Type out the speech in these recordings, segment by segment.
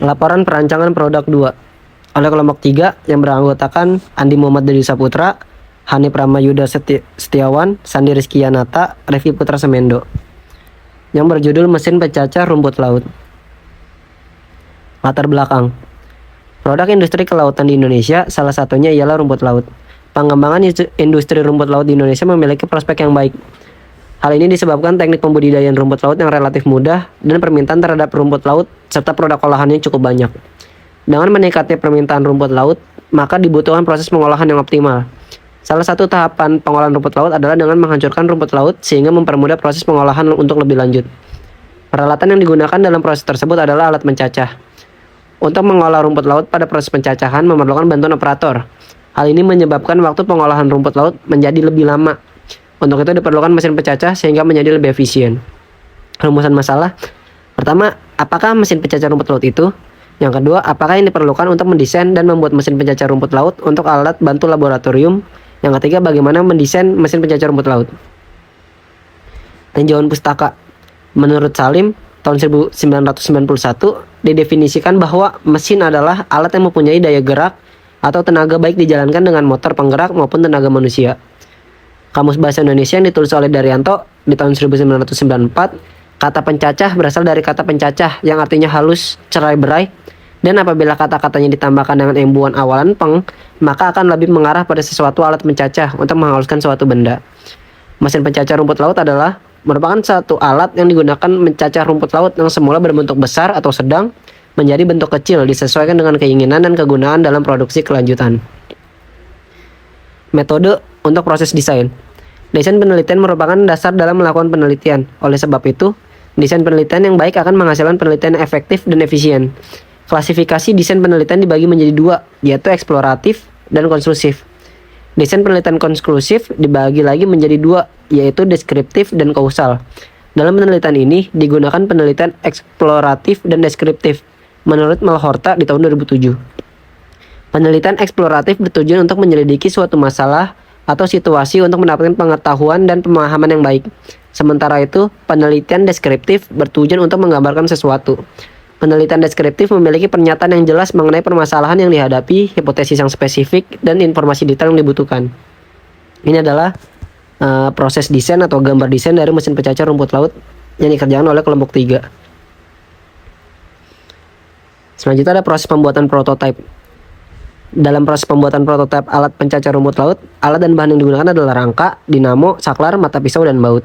Laporan perancangan produk 2 oleh kelompok 3 yang beranggotakan Andi Muhammad Dedi Saputra, Hani Pramayuda Setiawan, Sandi Rizkyanata, Revi Putra Semendo, yang berjudul Mesin Pencacah Rumput Laut. Latar belakang. Produk industri kelautan di Indonesia salah satunya ialah rumput laut. Pengembangan industri rumput laut di Indonesia memiliki prospek yang baik. Hal ini disebabkan teknik pembudidayaan rumput laut yang relatif mudah dan permintaan terhadap rumput laut serta produk olahannya cukup banyak. Dengan meningkatnya permintaan rumput laut, maka dibutuhkan proses pengolahan yang optimal. Salah satu tahapan pengolahan rumput laut adalah dengan menghancurkan rumput laut sehingga mempermudah proses pengolahan untuk lebih lanjut. Peralatan yang digunakan dalam proses tersebut adalah alat mencacah. Untuk mengolah rumput laut pada proses pencacahan memerlukan bantuan operator. Hal ini menyebabkan waktu pengolahan rumput laut menjadi lebih lama. Untuk itu diperlukan mesin pencacah sehingga menjadi lebih efisien. Rumusan masalah. Pertama, apakah mesin pencacah rumput laut itu? Yang kedua, apakah yang diperlukan untuk mendesain dan membuat mesin pencacah rumput laut untuk alat bantu laboratorium? Yang ketiga, bagaimana mendesain mesin pencacah rumput laut? Tinjauan pustaka. Menurut Salim, tahun 1991, didefinisikan bahwa mesin adalah alat yang mempunyai daya gerak atau tenaga baik dijalankan dengan motor penggerak maupun tenaga manusia. Kamus Bahasa Indonesia yang ditulis oleh Daryanto di tahun 1994, kata pencacah berasal dari kata pencacah yang artinya halus, cerai-berai, dan apabila kata-katanya ditambahkan dengan embuan awalan peng, maka akan lebih mengarah pada sesuatu alat mencacah untuk menghaluskan suatu benda. Mesin pencacah rumput laut merupakan satu alat yang digunakan mencacah rumput laut yang semula berbentuk besar atau sedang menjadi bentuk kecil disesuaikan dengan keinginan dan kegunaan dalam produksi kelanjutan. Metode untuk proses desain. Desain penelitian merupakan dasar dalam melakukan penelitian. Oleh sebab itu, desain penelitian yang baik akan menghasilkan penelitian yang efektif dan efisien. Klasifikasi desain penelitian dibagi menjadi dua, yaitu eksploratif dan konklusif. Desain penelitian konklusif dibagi lagi menjadi dua, yaitu deskriptif dan kausal. Dalam penelitian ini digunakan penelitian eksploratif dan deskriptif, menurut Malhotra di tahun 2007. Penelitian eksploratif bertujuan untuk menyelidiki suatu masalah atau situasi untuk mendapatkan pengetahuan dan pemahaman yang baik. Sementara itu, penelitian deskriptif bertujuan untuk menggambarkan sesuatu. Penelitian deskriptif memiliki pernyataan yang jelas mengenai permasalahan yang dihadapi, hipotesis yang spesifik, dan informasi detail yang dibutuhkan. Ini adalah proses desain atau gambar desain dari mesin pencacah rumput laut yang dikerjakan oleh kelompok 3. Selanjutnya ada proses pembuatan prototipe. Dalam proses pembuatan prototipe alat pencacah rumput laut, alat dan bahan yang digunakan adalah rangka, dinamo, saklar, mata pisau, dan baut.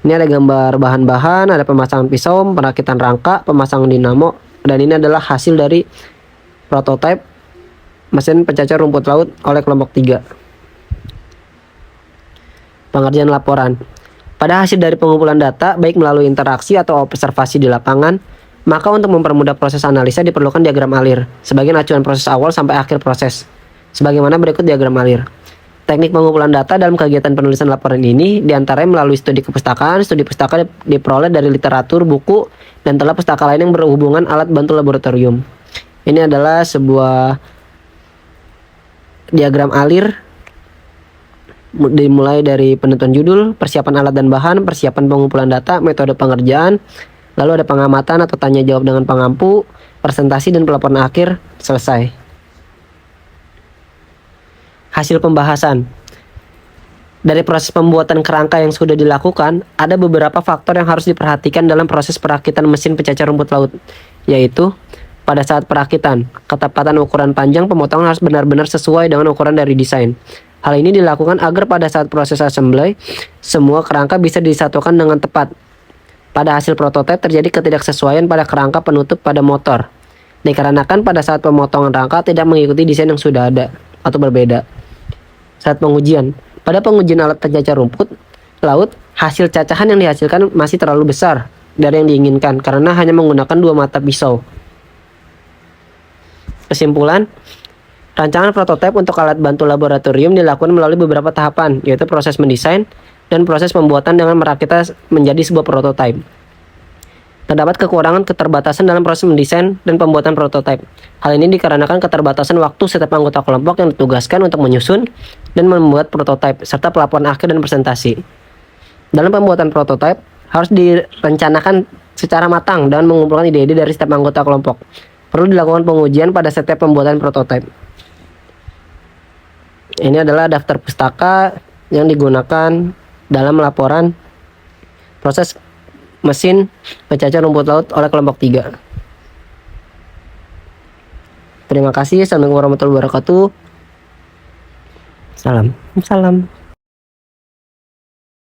Ini ada gambar bahan-bahan, ada pemasangan pisau, perakitan rangka, pemasangan dinamo, dan ini adalah hasil dari prototipe mesin pencacah rumput laut oleh kelompok 3. Pengerjaan laporan. Pada hasil dari pengumpulan data, baik melalui interaksi atau observasi di lapangan, maka untuk mempermudah proses analisa diperlukan diagram alir, sebagai acuan proses awal sampai akhir proses. Sebagaimana berikut diagram alir. Teknik pengumpulan data dalam kegiatan penulisan laporan ini diantaranya melalui studi kepustakaan. Studi pustaka diperoleh dari literatur, buku, dan telah pustaka lain yang berhubungan alat bantu laboratorium. Ini adalah sebuah diagram alir dimulai dari penentuan judul, persiapan alat dan bahan, persiapan pengumpulan data, metode pengerjaan, lalu ada pengamatan atau tanya jawab dengan pengampu, presentasi, dan pelaporan akhir selesai. Hasil pembahasan. Dari proses pembuatan kerangka yang sudah dilakukan, ada beberapa faktor yang harus diperhatikan dalam proses perakitan mesin pencacah rumput laut, yaitu pada saat perakitan, ketepatan ukuran panjang pemotongan harus benar-benar sesuai dengan ukuran dari desain. Hal ini dilakukan agar pada saat proses assembly, semua kerangka bisa disatukan dengan tepat. Pada hasil prototipe terjadi ketidaksesuaian pada kerangka penutup pada motor, dikarenakan pada saat pemotongan rangka tidak mengikuti desain yang sudah ada atau berbeda. Saat pengujian, pada pengujian alat pencacah rumput laut, hasil cacahan yang dihasilkan masih terlalu besar dari yang diinginkan karena hanya menggunakan 2 mata pisau. Kesimpulan, rancangan prototipe untuk alat bantu laboratorium dilakukan melalui beberapa tahapan, yaitu proses mendesain dan proses pembuatan dengan merakitnya menjadi sebuah prototipe. Terdapat kekurangan keterbatasan dalam proses mendesain dan pembuatan prototipe. Hal ini dikarenakan keterbatasan waktu setiap anggota kelompok yang ditugaskan untuk menyusun dan membuat prototipe, serta pelaporan akhir dan presentasi. Dalam pembuatan prototipe, harus direncanakan secara matang dan mengumpulkan ide-ide dari setiap anggota kelompok. Perlu dilakukan pengujian pada setiap pembuatan prototipe. Ini adalah daftar pustaka yang digunakan dalam laporan proses mesin pencacah rumput laut oleh kelompok 3. Terima kasih. Assalamualaikum warahmatullahi wabarakatuh. Salam.